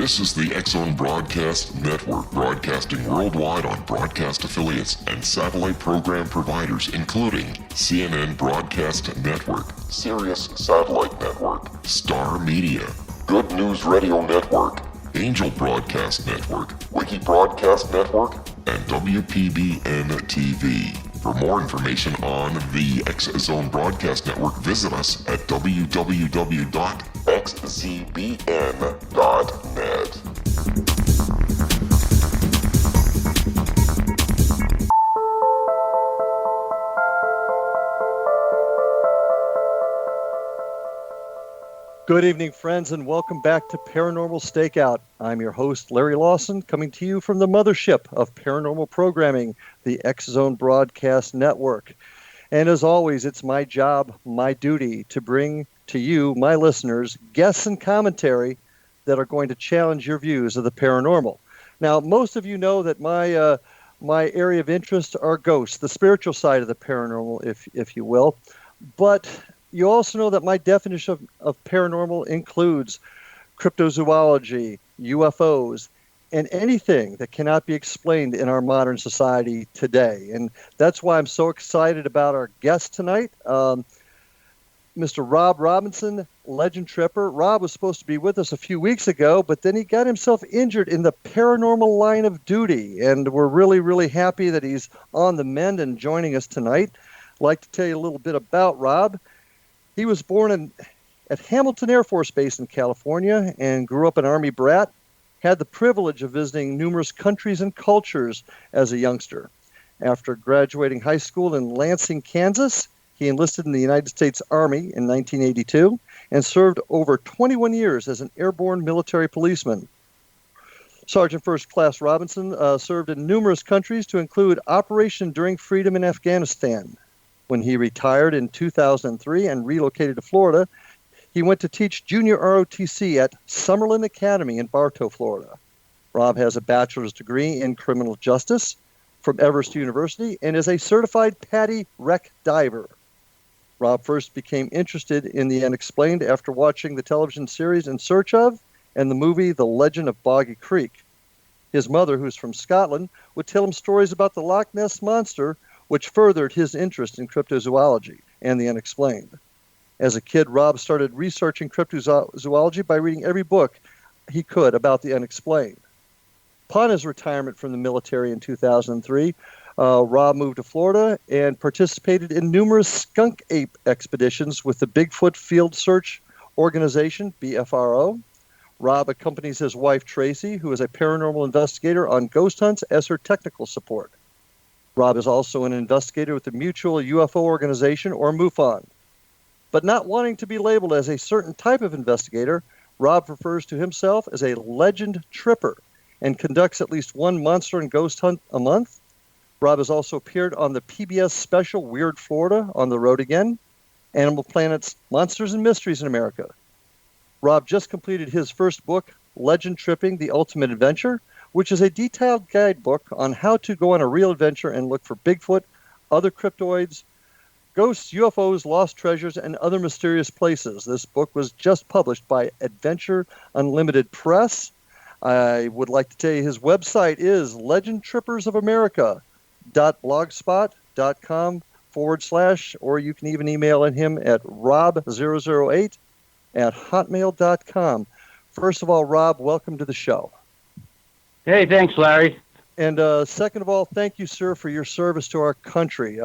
This is the X-Zone Broadcast Network, broadcasting worldwide on broadcast affiliates and satellite program providers, including CNN Broadcast Network, Sirius Satellite Network, Star Media, Good News Radio Network, Angel Broadcast Network, Wiki Broadcast Network, and WPBN TV. For more information on the X-Zone Broadcast Network, visit us at www.xzbn.net. Good evening, friends, and welcome back to Paranormal Stakeout. I'm your host, Larry Lawson, coming to you from the mothership of paranormal programming, the X-Zone Broadcast Network. And as always, it's my job, my duty, to bring to you, my listeners, guests and commentary that are going to challenge your views of the paranormal. Now, most of you know that my area of interest are ghosts, the spiritual side of the paranormal, if you will. But you also know that my definition of paranormal includes cryptozoology, UFOs, and anything that cannot be explained in our modern society today. And that's why I'm so excited about our guest tonight, Mr. Rob Robinson, legend tripper. Rob was supposed to be with us a few weeks ago, but then he got himself injured in the paranormal line of duty. And we're really, really happy that he's on the mend and joining us tonight. I'd like to tell you a little bit about Rob. He was born at Hamilton Air Force Base in California and grew up an Army brat, had the privilege of visiting numerous countries and cultures as a youngster. After graduating high school in Lansing, Kansas, he enlisted in the United States Army in 1982 and served over 21 years as an airborne military policeman. Sergeant First Class Robinson served in numerous countries to include Operation Enduring Freedom in Afghanistan. When he retired in 2003 and relocated to Florida, he went to teach junior ROTC at Summerlin Academy in Bartow, Florida. Rob has a bachelor's degree in criminal justice from Everest University and is a certified PADI wreck diver. Rob first became interested in the unexplained after watching the television series In Search Of and the movie The Legend of Boggy Creek. His mother, who's from Scotland, would tell him stories about the Loch Ness Monster, which furthered his interest in cryptozoology and the unexplained. As a kid, Rob started researching cryptozoology by reading every book he could about the unexplained. Upon his retirement from the military in 2003, Rob moved to Florida and participated in numerous skunk ape expeditions with the Bigfoot Field Search Organization, BFRO. Rob accompanies his wife, Tracy, who is a paranormal investigator on ghost hunts, as her technical support. Rob is also an investigator with the Mutual UFO Organization, or MUFON. But not wanting to be labeled as a certain type of investigator, Rob refers to himself as a legend tripper and conducts at least one monster and ghost hunt a month. Rob has also appeared on the PBS special Weird Florida, On the Road Again, Animal Planet's Monsters and Mysteries in America. Rob just completed his first book, Legend Tripping, The Ultimate Adventure, which is a detailed guidebook on how to go on a real adventure and look for Bigfoot, other cryptoids, ghosts, UFOs, lost treasures, and other mysterious places. This book was just published by Adventure Unlimited Press. I would like to tell you his website is legendtrippersofamerica.blogspot.com / or you can even email him at rob008@hotmail.com. First of all, Rob, welcome to the show. Hey, thanks, Larry. And second of all, thank you, sir, for your service to our country.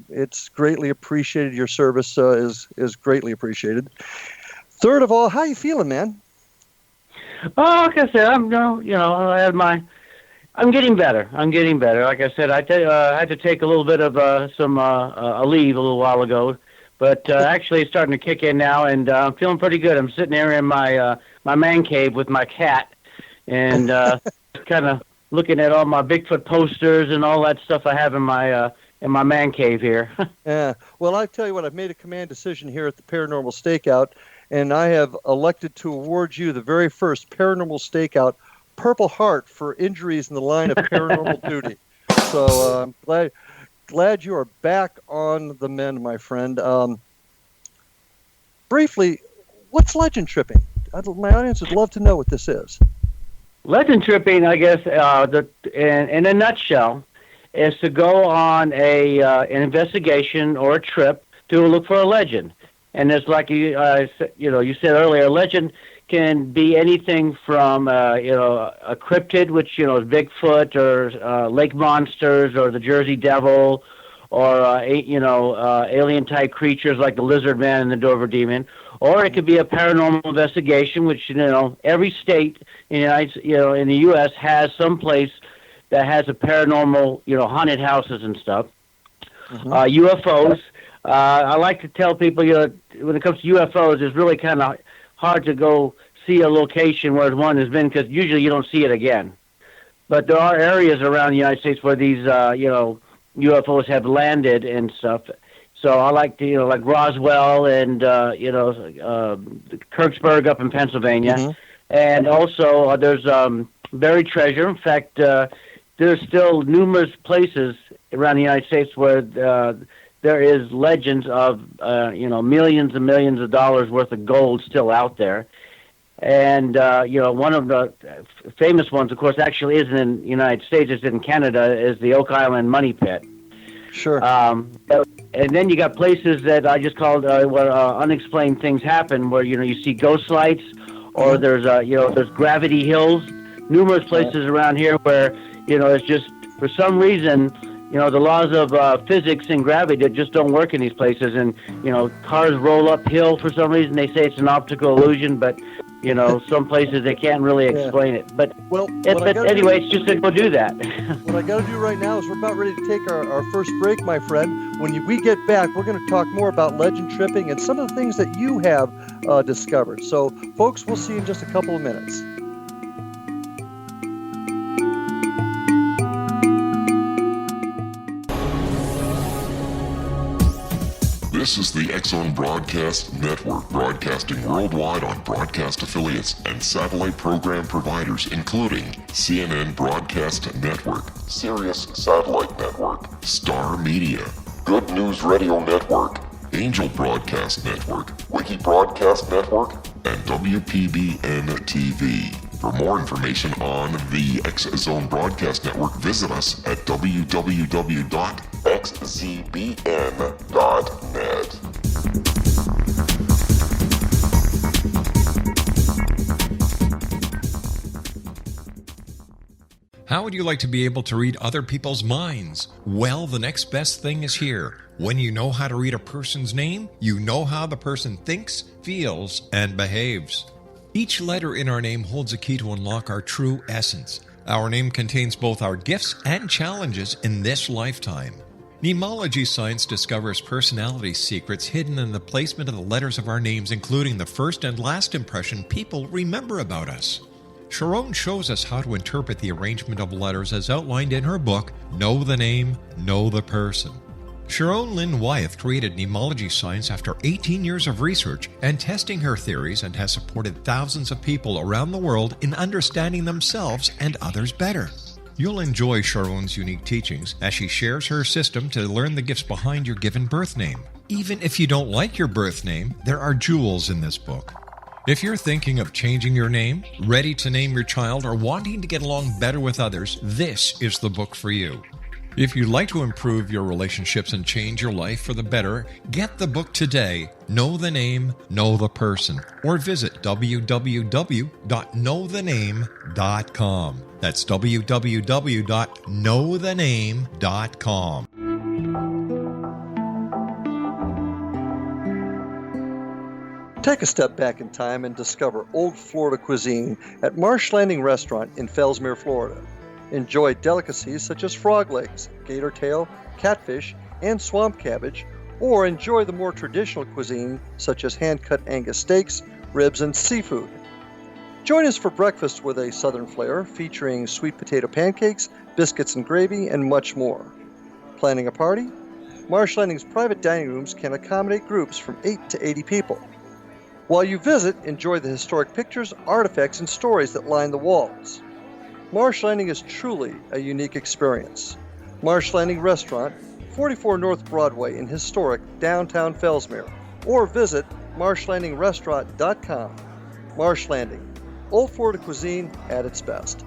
It's greatly appreciated. Your service is greatly appreciated. Third of all, how you feeling, man? Oh, like I said, I'm getting better. Like I said, I had to take a little bit of a leave a little while ago, but actually it's starting to kick in now, and I'm feeling pretty good. I'm sitting there in my man cave with my cat, and kind of looking at all my Bigfoot posters and all that stuff I have in my man cave here. Yeah. Well, I tell you what, I've made a command decision here at the Paranormal Stakeout, and I have elected to award you the very first Paranormal Stakeout Purple Heart for injuries in the line of paranormal duty. So I'm glad you are back on the mend, my friend. Briefly, what's legend tripping? My audience would love to know what this is. Legend tripping, I guess, in a nutshell, is to go on an investigation or a trip to look for a legend. And it's like you said earlier, a legend can be anything from a cryptid, which is Bigfoot or lake monsters or the Jersey Devil, or alien type creatures like the Lizard Man and the Dover Demon, or it could be a paranormal investigation, which every state in the U.S. has some place that has a paranormal haunted houses and stuff. UFOs. I like to tell people when it comes to UFOs, it's really kind of hard to go see a location where one has been, because usually you don't see it again. But there are areas around the United States where these UFOs have landed and stuff. So I like to, like Roswell and, Kirksburg up in Pennsylvania. And also there's buried treasure. In fact, there's still numerous places around the United States where there is legends of, millions and millions of dollars worth of gold still out there. And, one of the famous ones, of course, actually isn't in the United States, it's in Canada, is the Oak Island Money Pit. Sure. And then you got places that I just called where unexplained things happen, where you see ghost lights, or there's there's gravity hills, numerous places around here where it's just for some reason the laws of physics and gravity that just don't work in these places, and cars roll uphill for some reason. They say it's an optical illusion, but some places they can't really explain it. But anyway, it's just to go do that. What I got to do right now is we're about ready to take our first break, my friend. When we get back, we're going to talk more about legend tripping and some of the things that you have discovered. So, folks, we'll see you in just a couple of minutes. This is the X-Zone Broadcast Network, broadcasting worldwide on broadcast affiliates and satellite program providers, including CNN Broadcast Network, Sirius Satellite Network, Star Media, Good News Radio Network, Angel Broadcast Network, Wiki Broadcast Network, and WPBN TV. For more information on the X-Zone Broadcast Network, visit us at www.xzbn.net. How would you like to be able to read other people's minds? Well, the next best thing is here. When you know how to read a person's name, you know how the person thinks, feels, and behaves. Each letter in our name holds a key to unlock our true essence. Our name contains both our gifts and challenges in this lifetime. Mnemology science discovers personality secrets hidden in the placement of the letters of our names, including the first and last impression people remember about us. Sharon shows us how to interpret the arrangement of letters as outlined in her book, Know the Name, Know the Person. Sharon Lynn Wyeth created mnemology science after 18 years of research and testing her theories, and has supported thousands of people around the world in understanding themselves and others better. You'll enjoy Sharon's unique teachings as she shares her system to learn the gifts behind your given birth name. Even if you don't like your birth name, there are jewels in this book. If you're thinking of changing your name, ready to name your child, or wanting to get along better with others, this is the book for you. If you'd like to improve your relationships and change your life for the better, get the book today, Know the Name, Know the Person, or visit www.knowthename.com. That's www.knowthename.com. Take a step back in time and discover old Florida cuisine at Marsh Landing Restaurant in Fellsmere, Florida. Enjoy delicacies such as frog legs, gator tail, catfish, and swamp cabbage, or enjoy the more traditional cuisine such as hand-cut Angus steaks, ribs, and seafood. Join us for breakfast with a southern flair featuring sweet potato pancakes, biscuits and gravy, and much more. Planning a party? Marsh Landing's private dining rooms can accommodate groups from 8 to 80 people. While you visit, enjoy the historic pictures, artifacts, and stories that line the walls. Marsh Landing is truly a unique experience. Marsh Landing Restaurant, 44 North Broadway in historic downtown Fellsmere, or visit marshlandingrestaurant.com. Marsh Landing, Old Florida cuisine at its best.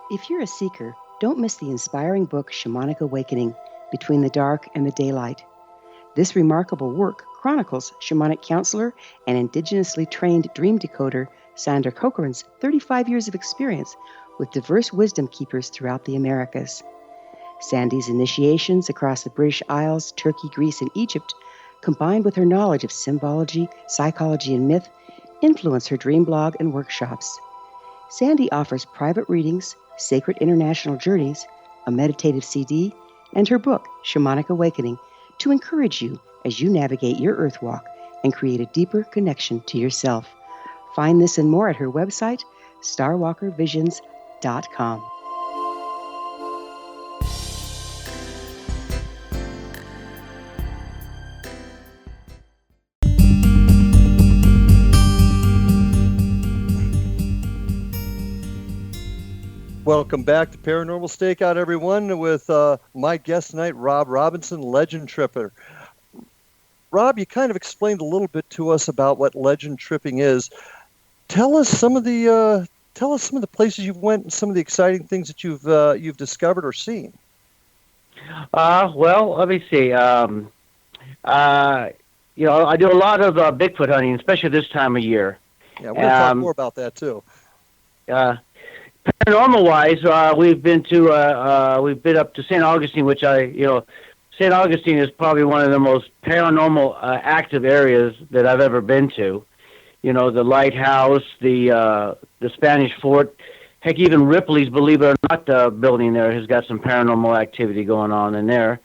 If you're a seeker, don't miss the inspiring book Shamanic Awakening, Between the Dark and the Daylight. This remarkable work chronicles shamanic counselor and indigenously trained dream decoder Sandra Cochran's 35 years of experience with diverse wisdom keepers throughout the Americas. Sandy's initiations across the British Isles, Turkey, Greece, and Egypt, combined with her knowledge of symbology, psychology, and myth, influence her dream blog and workshops. Sandy offers private readings, sacred international journeys, a meditative CD, and her book, Shamanic Awakening, to encourage you as you navigate your earth walk and create a deeper connection to yourself. Find this and more at her website, starwalkervisions.com. Welcome back to Paranormal Stakeout, everyone, with my guest tonight, Rob Robinson, legend tripper. Rob, you kind of explained a little bit to us about what legend tripping is. Tell us some of the places you've went and some of the exciting things that you've discovered or seen. Well, let me see. I do a lot of Bigfoot hunting, especially this time of year. Yeah, we're going to talk more about that too. Paranormal-wise, we've been up to St. Augustine, which St. Augustine is probably one of the most paranormal active areas that I've ever been to. You know, the lighthouse, the Spanish fort, heck, even Ripley's, believe it or not, building there has got some paranormal activity going on in there.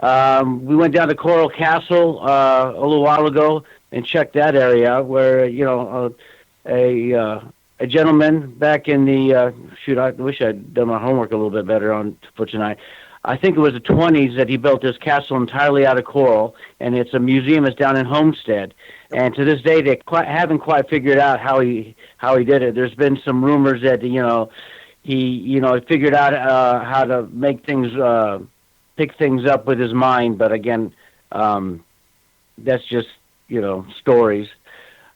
We went down to Coral Castle a little while ago and checked that area out, where a gentleman back in the I wish I'd done my homework a little bit better for tonight. I think it was the 20s that he built this castle entirely out of coral, and it's a museum. It's down in Homestead, and to this day they haven't quite figured out how he did it. There's been some rumors that he figured out how to make things pick things up with his mind, but again, that's just stories.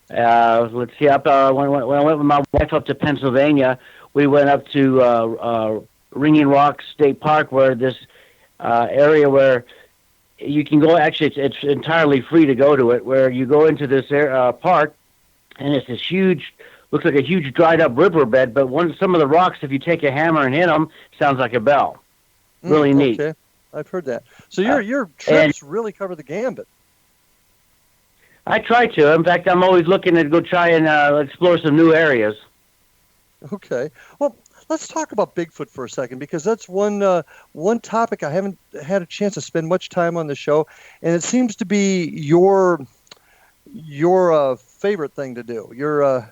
Let's see. When I went with my wife up to Pennsylvania, we went up to Ringing Rock State Park, where this area where you can go. Actually, it's entirely free to go to it. Where you go into this park, and it's this huge, looks like a huge dried up riverbed. But some of the rocks, if you take a hammer and hit them, sounds like a bell. Really neat. Okay, I've heard that. So your trips really cover the gambit. I try to. In fact, I'm always looking to go try and explore some new areas. Okay. Well, let's talk about Bigfoot for a second, because that's one topic I haven't had a chance to spend much time on the show, and it seems to be your favorite thing to do. Your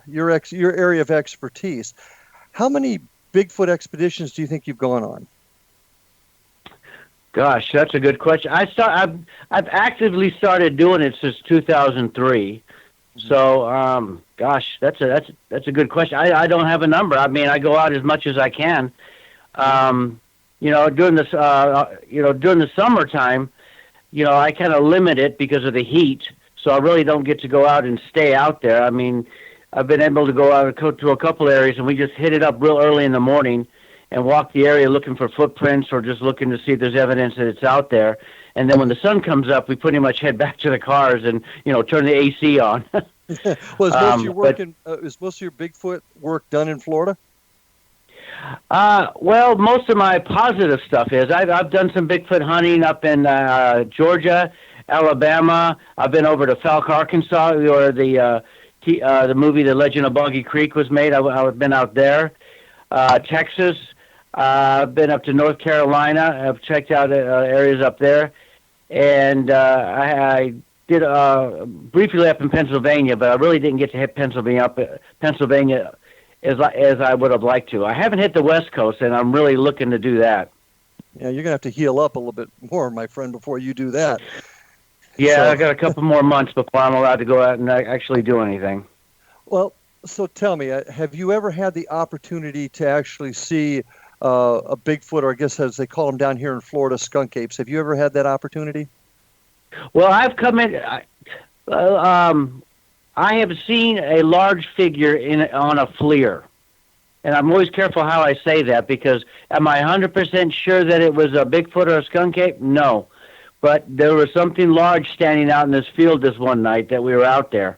area of expertise. How many Bigfoot expeditions do you think you've gone on? Gosh, that's a good question. I've actively started doing it since 2003. So, gosh, that's a good question. I don't have a number. I mean, I go out as much as I can. During the summertime, I kind of limit it because of the heat. So I really don't get to go out and stay out there. I mean, I've been able to go out to a couple areas, and we just hit it up real early in the morning and walk the area looking for footprints or just looking to see if there's evidence that it's out there. And then when the sun comes up, we pretty much head back to the cars and, turn the AC on. Was most of your work is most of your Bigfoot work done in Florida? Well, most of my positive stuff is. I've done some Bigfoot hunting up in Georgia, Alabama. I've been over to Fouke, Arkansas, where the movie The Legend of Boggy Creek was made. I've been out there. Texas. I've been up to North Carolina. I've checked out areas up there, and I did briefly up in Pennsylvania, but I really didn't get to hit Pennsylvania as I would have liked to. I haven't hit the West Coast, and I'm really looking to do that. Yeah, you're gonna have to heal up a little bit more, my friend, before you do that. Yeah, I got a couple more months before I'm allowed to go out and actually do anything. Well, so tell me, have you ever had the opportunity to actually see a Bigfoot, or I guess as they call them down here in Florida, skunk apes. Have you ever had that opportunity? Well, I've come in. I have seen a large figure on a FLIR. And I'm always careful how I say that, because am I 100% sure that it was a Bigfoot or a skunk ape? No. But there was something large standing out in this field this one night that we were out there.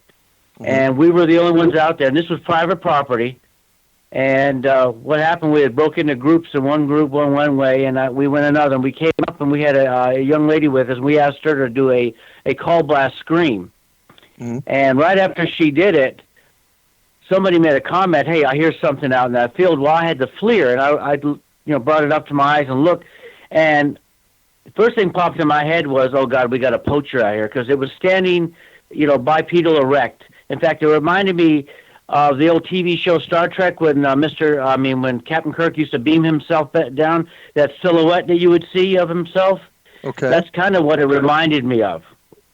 Mm-hmm. And we were the only ones out there. And this was private property. And what happened, we had broken into groups, and one group went one way, and we went another. And we came up, and we had a young lady with us, and we asked her to do a call blast scream. Mm-hmm. And right after she did it, somebody made a comment, "Hey, I hear something out in that field." Well, I had the FLIR, and I brought it up to my eyes and looked, and the first thing popped in my head was, "Oh God, we got a poacher out here," because it was standing, bipedal erect. In fact, it reminded me of the old TV show Star Trek when when Captain Kirk used to beam himself down, that silhouette that you would see of himself. Okay, that's kind of what it reminded me of.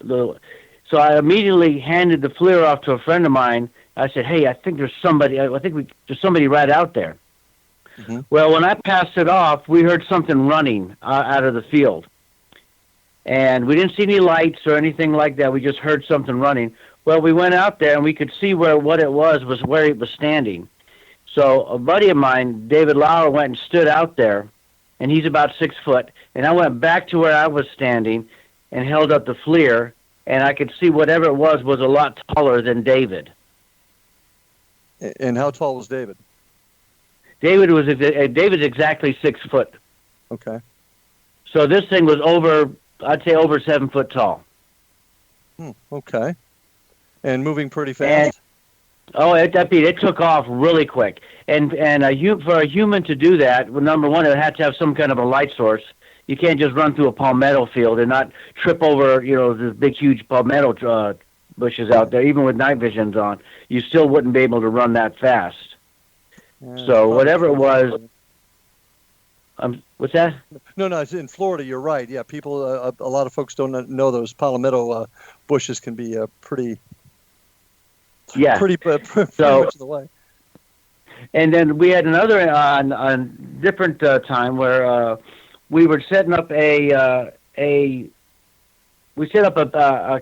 So I immediately handed the FLIR off to a friend of mine. I said, "Hey, I think there's somebody. There's somebody right out there." Mm-hmm. Well, when I passed it off, we heard something running out of the field, and we didn't see any lights or anything like that. We just heard something running. Well, we went out there, and we could see what it was where it was standing. So a buddy of mine, David Lauer, went and stood out there, and he's about 6 foot. And I went back to where I was standing and held up the FLIR, and I could see whatever it was a lot taller than David. And how tall was David? David's exactly 6 foot. Okay. So this thing was I'd say over 7 foot tall. Okay. And moving pretty fast? It took off really quick. And for a human to do that, well, number one, it had to have some kind of a light source. You can't just run through a palmetto field and not trip over, the big, huge palmetto bushes out there. Even with night visions on, you still wouldn't be able to run that fast. So whatever it was... what's that? No, it's in Florida. You're right. Yeah, people. A lot of folks don't know those palmetto bushes can be pretty. Yeah. Pretty much the way. And then we had another on different time where we were setting up a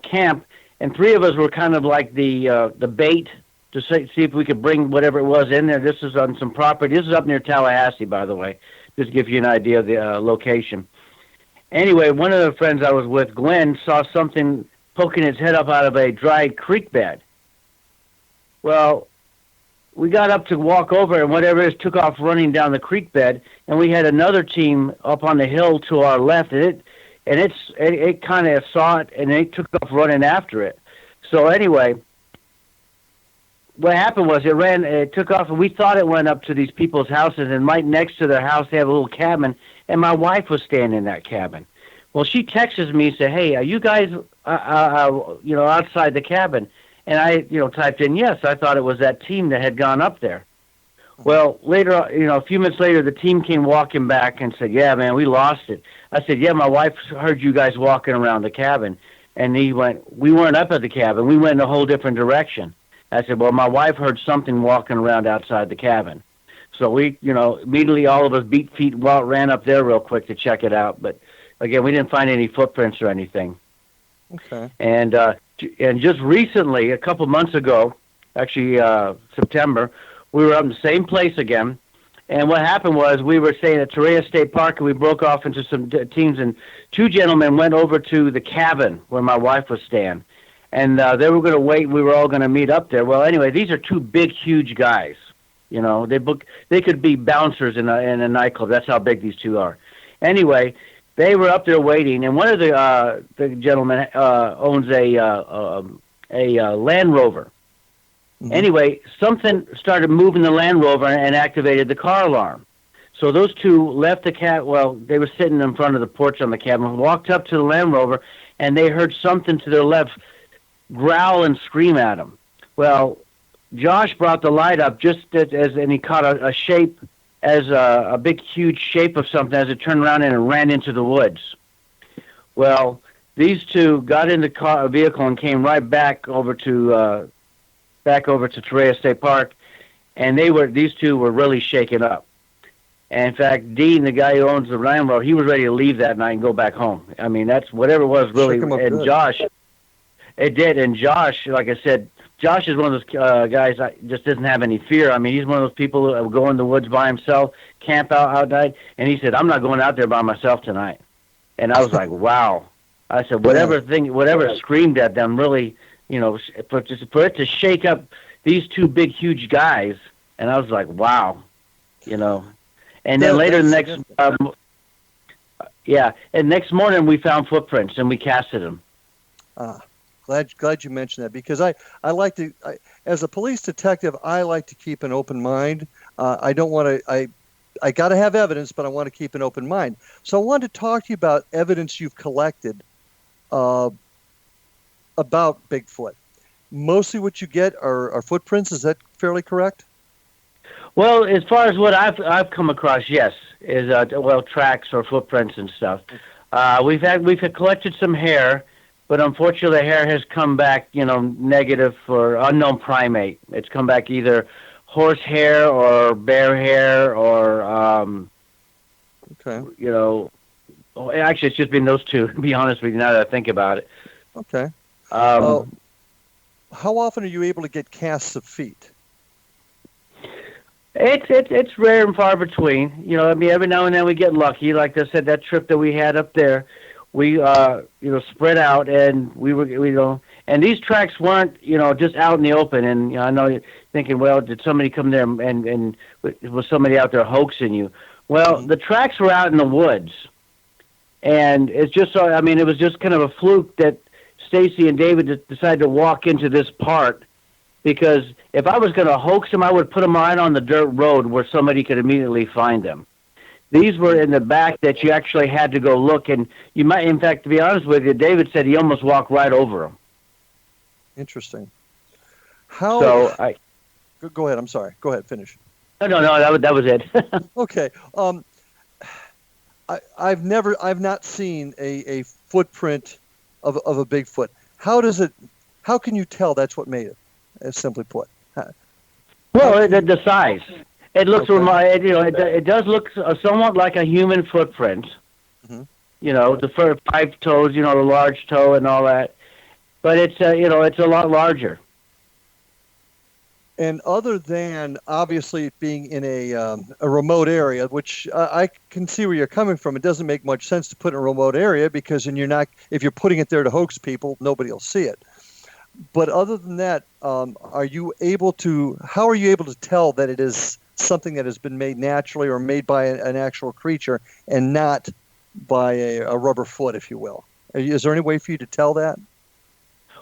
camp, and 3 of us were kind of like the bait to see if we could bring whatever it was in there. This is on some property. This is up near Tallahassee, by the way. Just to give you an idea of the location. Anyway, one of the friends I was with, Glenn, saw something poking its head up out of a dry creek bed. Well, we got up to walk over, and whatever it is took off running down the creek bed, and we had another team up on the hill to our left, and it kind of saw it, and it took off running after it. So anyway, what happened was it took off, and we thought it went up to these people's houses, and right next to their house they have a little cabin, and my wife was staying in that cabin. Well, she texts me and said, "Hey, are you guys outside the cabin?" And I typed in yes. I thought it was that team that had gone up there. Well, later, a few minutes later, the team came walking back and said, "Yeah, man, we lost it." I said, "Yeah, my wife heard you guys walking around the cabin." And he went, "We weren't up at the cabin. We went in a whole different direction." I said, "Well, my wife heard something walking around outside the cabin." So we, immediately all of us beat feet ran up there real quick to check it out. But again, we didn't find any footprints or anything. Okay. And just recently, a couple months ago, actually September, we were up in the same place again. And what happened was we were staying at Torreya State Park, and we broke off into some teams, and 2 gentlemen went over to the cabin where my wife was staying. And they were going to wait. We were all going to meet up there. Well, anyway, these are 2 big, huge guys. They could be bouncers in a nightclub. That's how big these 2 are. Anyway, they were up there waiting, and one of the gentlemen owns a Land Rover. Mm-hmm. Anyway, something started moving the Land Rover and activated the car alarm. So those 2 left the cab. Well, they were sitting in front of the porch on the cabin, walked up to the Land Rover, and they heard something to their left growl and scream at them. Well, Josh brought the light up and he caught a shape as a big, huge shape of something as it turned around and ran into the woods. Well, these 2 got in the vehicle and came right back over to Torreya State Park, and these 2 were really shaken up. And in fact, Dean, the guy who owns the landlord, he was ready to leave that night and go back home. I mean, that's whatever it was really. And Josh, it did. And Josh, like I said, Josh is one of those guys that just doesn't have any fear. I mean, he's one of those people who will go in the woods by himself, camp out at night. And he said, I'm not going out there by myself tonight. And I was like, wow. I said, whatever screamed at them really, you know, for it to shake up these two big, huge guys. And I was like, wow, you know. And then later the next, and next morning we found footprints and we casted them. Glad you mentioned that, because I like to, as a police detective, I like to keep an open mind. I don't want to, I got to have evidence, but I want to keep an open mind. So I wanted to talk to you about evidence you've collected about Bigfoot. Mostly what you get are footprints. Is that fairly correct? Well, as far as what I've come across, yes, is tracks or footprints and stuff. We've collected some hair, but unfortunately the hair has come back, you know, negative for unknown primate. It's come back either horse hair or bear hair or you know, actually it's just been those two, to be honest with you, now that I think about it. Okay. How often are you able to get casts of feet? It's rare and far between. You know, I mean, every now and then we get lucky. Like I said, that trip that we had up there, we spread out, and and these tracks weren't, you know, just out in the open. And you know, I know you're thinking, well, did somebody come there and was somebody out there hoaxing you? Well, the tracks were out in the woods, and it's just so. I mean, it was just kind of a fluke that Stacy and David decided to walk into this part. Because if I was going to hoax them, I would put them right on the dirt road where somebody could immediately find them. These were in the back that you actually had to go look, and you might, in fact, to be honest with you, David said he almost walked right over them. Interesting. How? So go ahead. I'm sorry. Go ahead. Finish. No. That was it. Okay. I've not seen a footprint of a Bigfoot. How can you tell that's what made it? Simply put. Well, the size. It looks, it does look somewhat like a human footprint. Mm-hmm. You know, the 5 toes, you know, the large toe and all that. But it's, it's a lot larger. And other than obviously it being in a remote area, which I can see where you're coming from, it doesn't make much sense to put in a remote area because then if you're putting it there to hoax people, nobody will see it. But other than that, how are you able to tell that it is something that has been made naturally or made by an actual creature and not by a rubber foot, if you will? Is there any way for you to tell that?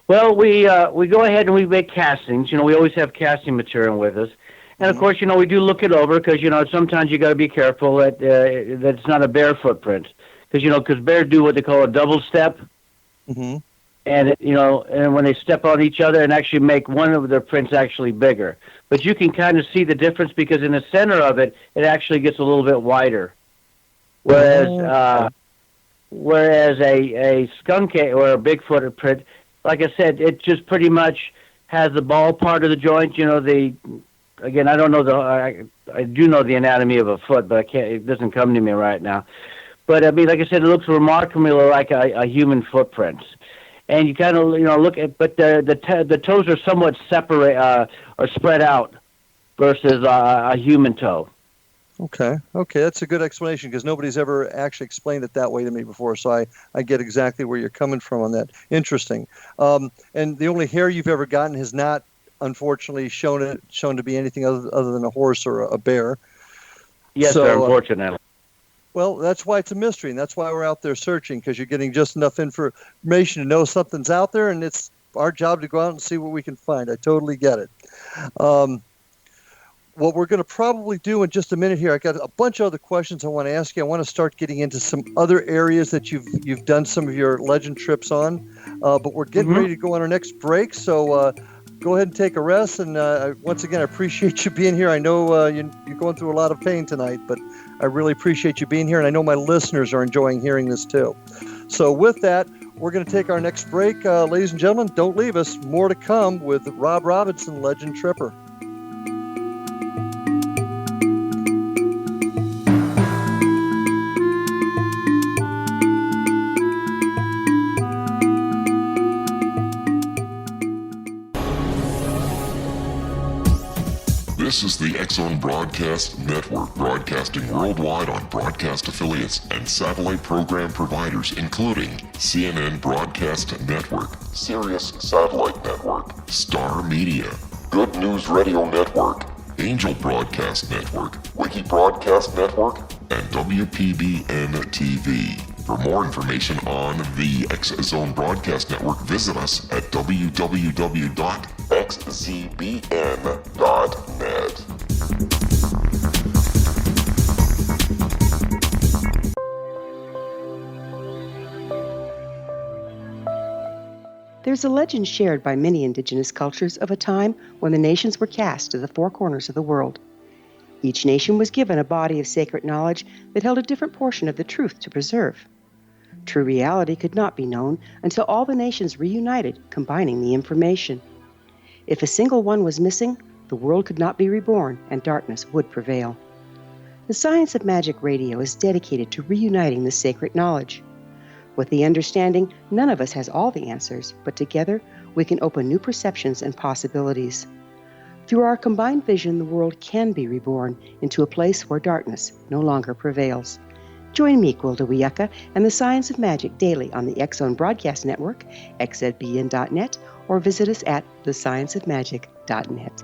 Well, we go ahead and we make castings. You know, we always have casting material with us. And, of course, you know, we do look it over because, you know, sometimes you got to be careful that it's not a bear footprint. Because bears do what they call a double step. Mm-hmm. And, and when they step on each other and actually make one of their prints actually bigger. But you can kind of see the difference because in the center of it, it actually gets a little bit wider. Whereas a skunk or a Bigfoot print, like I said, it just pretty much has the ball part of the joint. You know, again, I don't know I do know the anatomy of a foot, but it doesn't come to me right now. But I mean, like I said, it looks remarkably like a human footprint. And you kind of, look at, but the toes are somewhat separate or spread out versus a human toe. Okay, that's a good explanation because nobody's ever actually explained it that way to me before, so I get exactly where you're coming from on that. Interesting. And the only hair you've ever gotten has not, unfortunately, shown to be anything other than a horse or a bear. Yes, sir, unfortunately. Well, that's why it's a mystery, and that's why we're out there searching, because you're getting just enough information to know something's out there, and it's our job to go out and see what we can find. I totally get it. What we're going to probably do in just a minute here, I got a bunch of other questions I want to ask you. I want to start getting into some other areas that you've done some of your legend trips on, but we're getting ready to go on our next break, so go ahead and take a rest. And once again, I appreciate you being here. I know you're going through a lot of pain tonight, but I really appreciate you being here, and I know my listeners are enjoying hearing this too. So with that, we're going to take our next break. Ladies and gentlemen, don't leave us. More to come with Rob Robinson, Legend Tripper. This is the X-Zone Broadcast Network, broadcasting worldwide on broadcast affiliates and satellite program providers, including CNN Broadcast Network, Sirius Satellite Network, Star Media, Good News Radio Network, Angel Broadcast Network, Wiki Broadcast Network, and WPBN TV. For more information on the X-Zone Broadcast Network, visit us at www.xzbn.net. There's a legend shared by many indigenous cultures of a time when the nations were cast to the four corners of the world. Each nation was given a body of sacred knowledge that held a different portion of the truth to preserve. True reality could not be known until all the nations reunited, combining the information. If a single one was missing, the world could not be reborn and darkness would prevail. The Science of Magic Radio is dedicated to reuniting the sacred knowledge. With the understanding, none of us has all the answers, but together we can open new perceptions and possibilities. Through our combined vision, the world can be reborn into a place where darkness no longer prevails. Join me, Gwilda Wiyaka, and the Science of Magic daily on the X-Zone Broadcast Network, xzbn.net, or visit us at thescienceofmagic.net.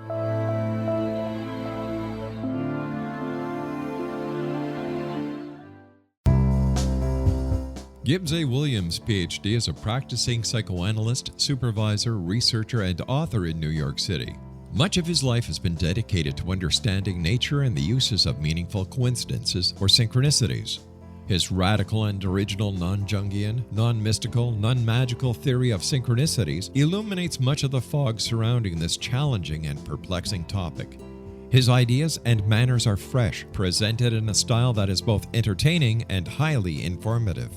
Gibbs A. Williams, Ph.D., is a practicing psychoanalyst, supervisor, researcher, and author in New York City. Much of his life has been dedicated to understanding nature and the uses of meaningful coincidences or synchronicities. His radical and original non-Jungian, non-mystical, non-magical theory of synchronicities illuminates much of the fog surrounding this challenging and perplexing topic. His ideas and manners are fresh, presented in a style that is both entertaining and highly informative.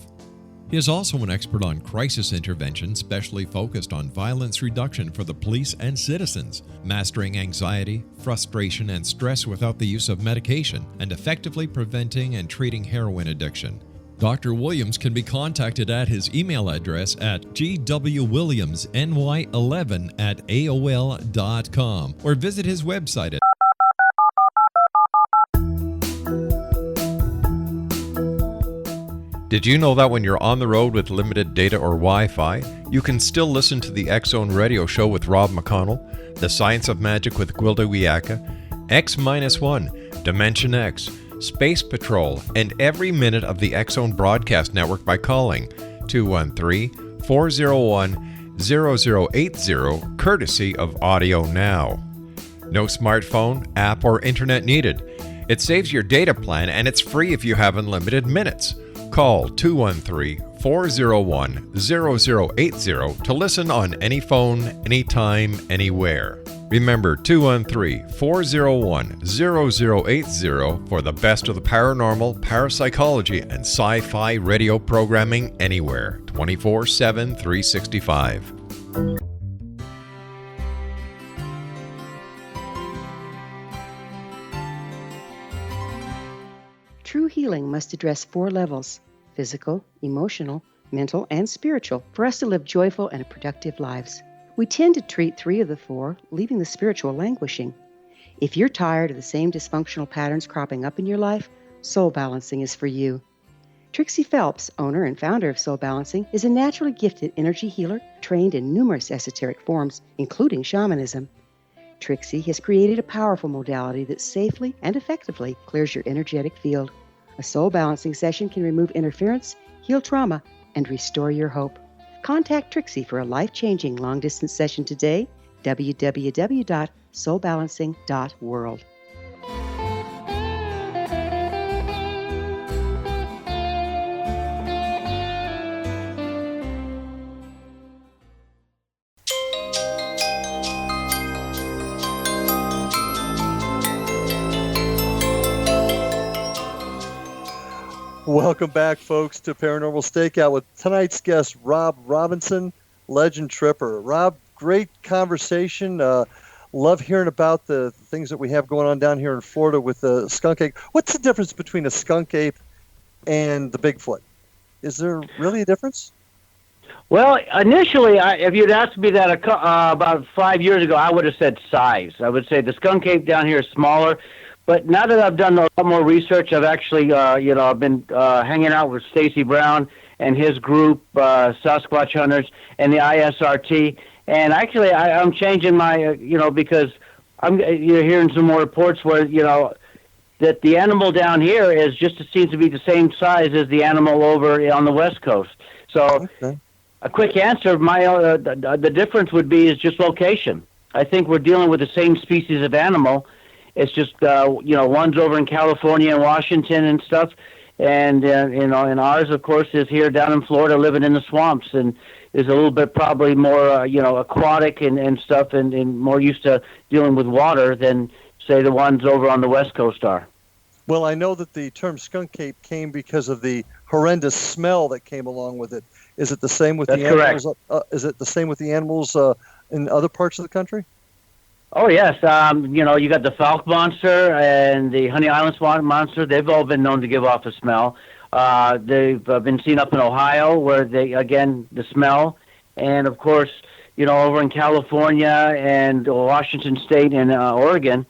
He is also an expert on crisis intervention, specially focused on violence reduction for the police and citizens, mastering anxiety, frustration, and stress without the use of medication, and effectively preventing and treating heroin addiction. Dr. Williams can be contacted at his email address at gwwilliamsny11@aol.com or visit his website at Did you know that when you're on the road with limited data or Wi-Fi, you can still listen to the X-Zone Radio Show with Rob McConnell, The Science of Magic with Gwilda Wiyaka, X-1, Dimension X, Space Patrol, and every minute of the X-Zone Broadcast Network by calling 213-401-0080, courtesy of Audio Now. No smartphone, app, or internet needed. It saves your data plan and it's free if you have unlimited minutes. Call 213-401-0080 to listen on any phone, anytime, anywhere. Remember 213-401-0080 for the best of the paranormal, parapsychology, and sci-fi radio programming anywhere, 24/7, 365. True healing must address 4 levels: physical, emotional, mental, and spiritual, for us to live joyful and productive lives. We tend to treat 3 of the 4, leaving the spiritual languishing. If you're tired of the same dysfunctional patterns cropping up in your life, Soul Balancing is for you. Trixie Phelps, owner and founder of Soul Balancing, is a naturally gifted energy healer trained in numerous esoteric forms, including shamanism. Trixie has created a powerful modality that safely and effectively clears your energetic field. A soul balancing session can remove interference, heal trauma, and restore your hope. Contact Trixie for a life-changing long-distance session today, www.soulbalancing.world. Welcome back, folks, to Paranormal Stakeout with tonight's guest, Rob Robinson, Legend Tripper. Rob, great conversation. Love hearing about the things that we have going on down here in Florida with the skunk ape. What's the difference between a skunk ape and the Bigfoot? Is there really a difference? Well, initially, if you'd asked me that about 5 years ago, I would have said size. I would say the skunk ape down here is smaller. But now that I've done a lot more research, I've actually, I've been hanging out with Stacy Brown and his group, Sasquatch Hunters, and the ISRT. And actually, I'm changing my, because you're hearing some more reports where, that the animal down here seems to be the same size as the animal over on the West Coast. So a quick answer, the difference would be is just location. I think we're dealing with the same species of animal. It's just, one's over in California and Washington and stuff. And, and ours, of course, is here down in Florida living in the swamps and is a little bit probably more, aquatic and stuff and more used to dealing with water than, say, the ones over on the West Coast are. Well, I know that the term skunk ape came because of the horrendous smell that came along with it. Is it the same with the animals? Is it the same with the animals in other parts of the country? Oh, yes. You got the Fouke Monster and the Honey Island Monster. They've all been known to give off a smell. They've been seen up in Ohio where the smell. And, of course, over in California and Washington State and Oregon,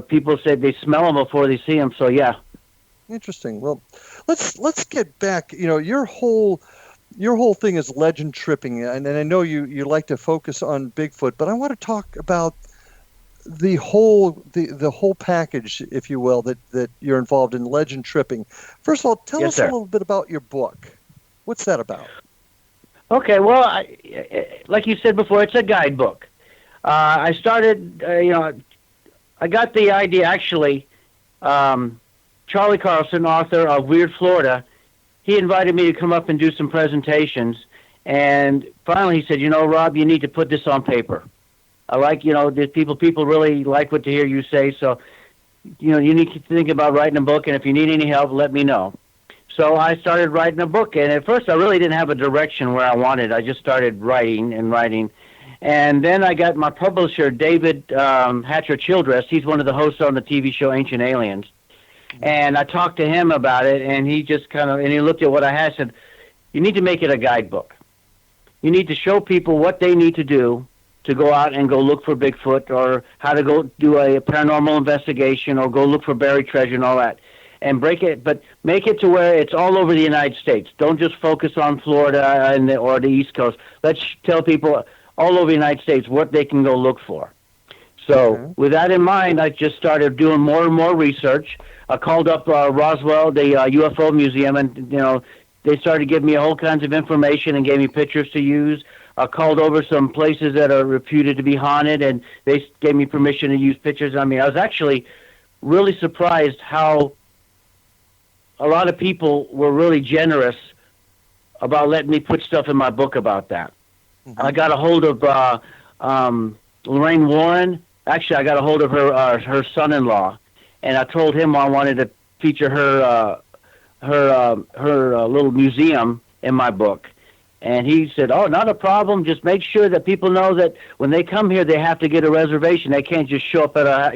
people say they smell them before they see them. So, yeah. Interesting. Well, let's get back. Your whole thing is legend tripping, and I know you like to focus on Bigfoot, but I want to talk about the whole package, if you will, that you're involved in legend tripping. First of all, tell us a little bit about your book. What's that about? Okay, well, like you said before, it's a guidebook. I started, I got the idea actually. Charlie Carlson, author of Weird Florida, he invited me to come up and do some presentations, and finally he said, Rob, you need to put this on paper. I like, the people really like what to hear you say, so, you need to think about writing a book, and if you need any help, let me know. So I started writing a book, and at first I really didn't have a direction where I wanted. I just started writing, and then I got my publisher, David Hatcher Childress. He's one of the hosts on the TV show Ancient Aliens. And I talked to him about it, and he just he looked at what I had and said, you need to make it a guidebook. You need to show people what they need to do to go out and go look for Bigfoot, or how to go do a paranormal investigation, or go look for buried treasure and all that. And but make it to where it's all over the United States. Don't just focus on Florida or the East Coast. Let's tell people all over the United States what they can go look for. So with that in mind, I just started doing more and more research. I called up Roswell, the UFO Museum, and they started giving me a whole kinds of information and gave me pictures to use. I called over some places that are reputed to be haunted, and they gave me permission to use pictures. I mean, I was actually really surprised how a lot of people were really generous about letting me put stuff in my book about that. Mm-hmm. I got a hold of Lorraine Warren. Actually, I got a hold of her son-in-law, and I told him I wanted to feature her little museum in my book. And he said, "Oh, not a problem. Just make sure that people know that when they come here, they have to get a reservation. They can't just show up at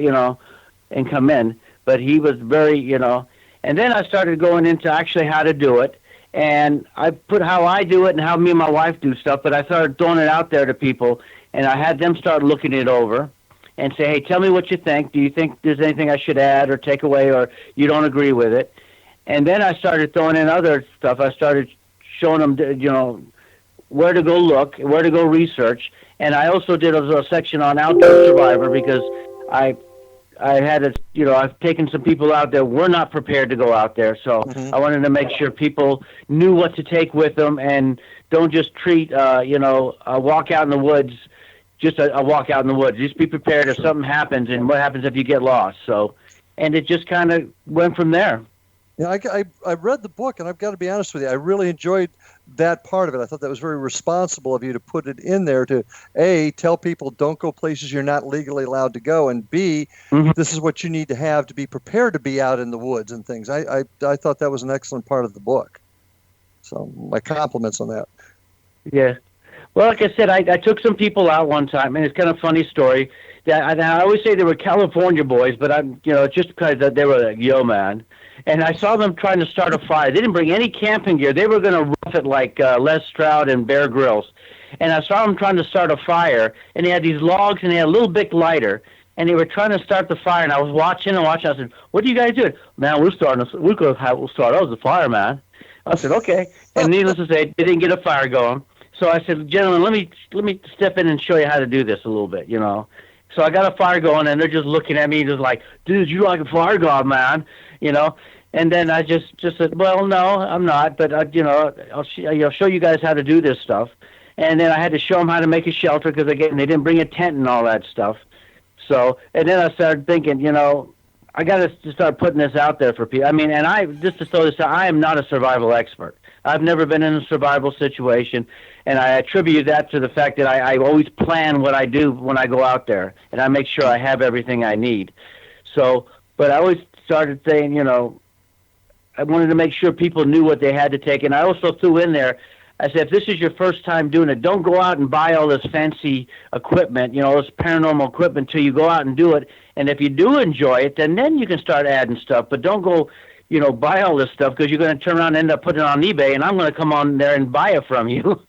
and come in." But he was very, And then I started going into actually how to do it, and I put how I do it and how me and my wife do stuff. But I started throwing it out there to people, and I had them start looking it over and say, "Hey, tell me what you think. Do you think there's anything I should add or take away, or you don't agree with it?" And then I started throwing in other stuff. I started showing them, where to go look, where to go research. And I also did a section on outdoor survivor, because I had I've taken some people out there. We're not prepared to go out there. So I wanted to make sure people knew what to take with them and don't just treat, a walk out in the woods, just a walk out in the woods. Just be prepared if something happens, and what happens if you get lost. So, and it just kind of went from there. Yeah, I read the book, and I've got to be honest with you, I really enjoyed that part of it. I thought that was very responsible of you to put it in there to, A, tell people don't go places you're not legally allowed to go, and B, this is what you need to have to be prepared to be out in the woods and things. I thought that was an excellent part of the book. So my compliments on that. Yeah. Well, like I said, I took some people out one time, and it's kind of a funny story. I always say they were California boys, but I'm, just because they were like, "Yo, man." And I saw them trying to start a fire. They didn't bring any camping gear. They were going to rough it like Les Stroud and Bear Grylls. And I saw them trying to start a fire, and they had these logs, and they had a little big lighter, and they were trying to start the fire. And I was watching. I said, "What are you guys doing?" "Man, we'll start us a fire, man." I said, "Okay." And needless to say, they didn't get a fire going. So I said, "Gentlemen, let me step in and show you how to do this a little bit, you know." So I got a fire going, and they're just looking at me, just like, "Dude, you like a fire god, man," you know. And then I just said, "Well, no, I'm not, but I'll show you guys how to do this stuff." And then I had to show them how to make a shelter, because again, they didn't bring a tent and all that stuff. So, and then I started thinking, I got to start putting this out there for people. I mean, and just to throw this out, I am not a survival expert. I've never been in a survival situation, and I attribute that to the fact that I always plan what I do when I go out there, and I make sure I have everything I need. So, but I always started saying, I wanted to make sure people knew what they had to take, and I also threw in there, I said, if this is your first time doing it, don't go out and buy all this fancy equipment, this paranormal equipment, until you go out and do it. And if you do enjoy it, then you can start adding stuff. But don't go, buy all this stuff, because you're going to turn around and end up putting it on eBay, and I'm going to come on there and buy it from you.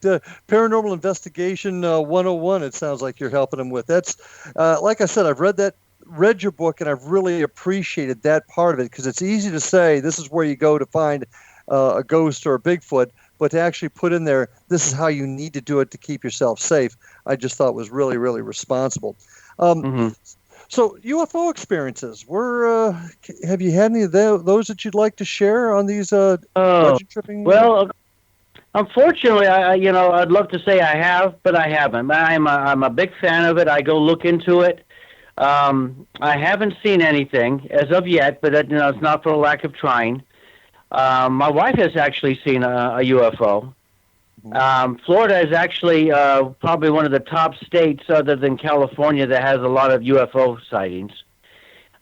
The Paranormal Investigation 101, it sounds like you're helping them with. That's, like I said, I've read your book, and I've really appreciated that part of it, because it's easy to say this is where you go to find a ghost or a Bigfoot, but to actually put in there, this is how you need to do it to keep yourself safe, I just thought was really, really responsible. So UFO experiences, have you had any of those that you'd like to share on these legend tripping? Well, unfortunately, I'd love to say I have, but I haven't. I'm a big fan of it. I go look into it. I haven't seen anything as of yet, but it's not for a lack of trying. My wife has actually seen a UFO. Florida is actually probably one of the top states, other than California, that has a lot of UFO sightings.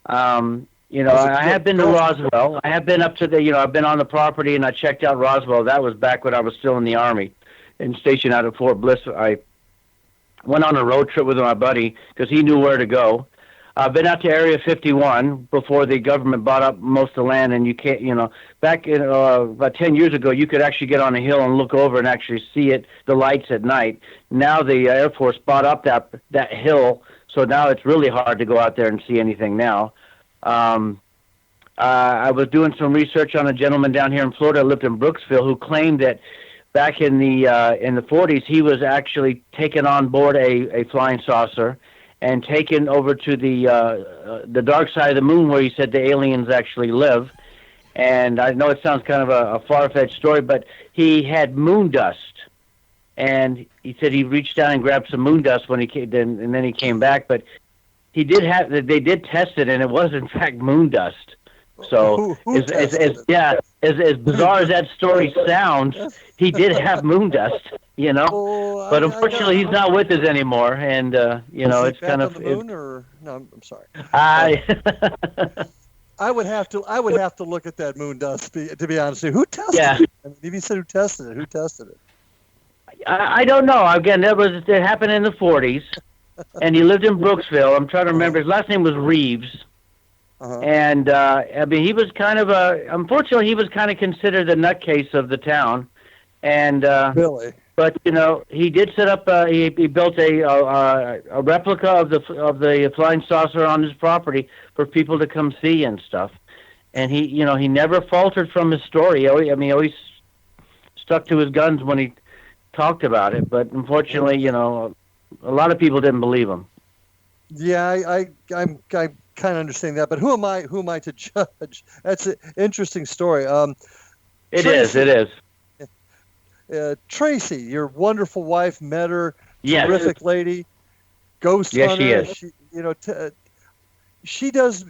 I have been to Roswell. I have been up to I've been on the property, and I checked out Roswell. That was back when I was still in the Army and stationed out at Fort Bliss. I went on a road trip with my buddy because he knew where to go. I've been out to Area 51 before the government bought up most of the land, and you can't, back in, about 10 years ago, you could actually get on a hill and look over and actually see the lights at night. Now the Air Force bought up that hill, so now it's really hard to go out there and see anything now. I was doing some research on a gentleman down here in Florida, lived in Brooksville, who claimed that back in the 40s, he was actually taken on board a flying saucer and taken over to the dark side of the moon, where he said the aliens actually live. And I know it sounds kind of a far-fetched story, but he had moon dust, and he said he reached down and grabbed some moon dust when he came, and then he came back. But they did test it, and it was in fact moon dust. So as bizarre as that story sounds, he did have moon dust, but unfortunately he's not with us anymore, and it's kind of no, I'm sorry. I would have to look at that moon dust, to be honest with you. Who tested it? I mean, if you said who tested it, who tested it? I don't know. Again, it happened in the 40s, and he lived in Brooksville. I'm trying to remember. His last name was Reeves. And he was kind of unfortunately, he was kind of considered the nutcase of the town. And really, but he did set up. He built a replica of the flying saucer on his property for people to come see and stuff. And he never faltered from his story. He always stuck to his guns when he talked about it. But unfortunately, a lot of people didn't believe him. Yeah, I'm kind of understanding that, but who am I to judge? That's an interesting story. It is. Tracy, your wonderful wife, met her, yes. Terrific lady, ghost hunter. Yes, she is. She does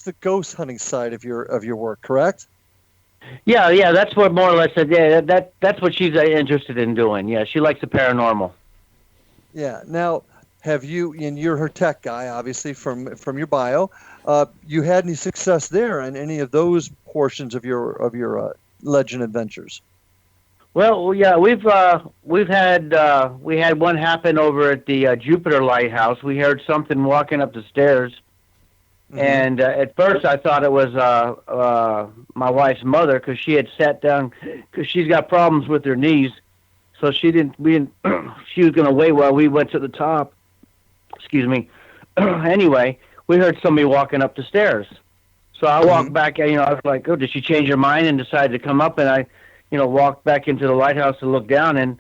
the ghost hunting side of your work, correct? Yeah, that's what more or less. Yeah, that's what she's interested in doing. Yeah, she likes the paranormal. Yeah. Now, have you? And you're her tech guy, obviously, from your bio. You had any success there in any of those portions of your legend adventures? Well, yeah, we had one happen over at the Jupiter Lighthouse. We heard something walking up the stairs, And at first I thought it was my wife's mother, because she had sat down, because she's got problems with her knees. So she was going to wait while we went to the top. Excuse me. Anyway, we heard somebody walking up the stairs. So I walked back, I was like, oh, did she change her mind and decided to come up? And I, walked back into the lighthouse to look down, and,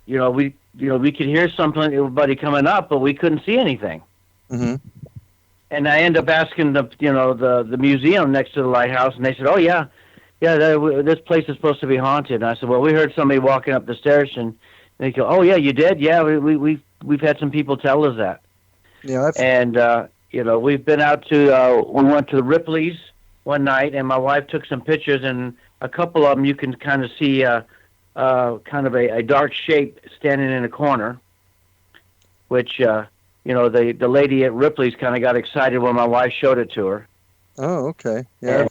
we could hear somebody coming up, but we couldn't see anything. Mm-hmm. And I ended up asking the museum next to the lighthouse, and they said, oh, yeah, this place is supposed to be haunted. And I said, well, we heard somebody walking up the stairs, and they go, oh, yeah, you did? Yeah, we've had some people tell us that. Yeah, and, we've been out to, we went to the Ripley's one night, and my wife took some pictures, and a couple of them you can kind of see kind of a dark shape standing in a corner, which, the lady at Ripley's kind of got excited when my wife showed it to her. Oh, okay. Yeah.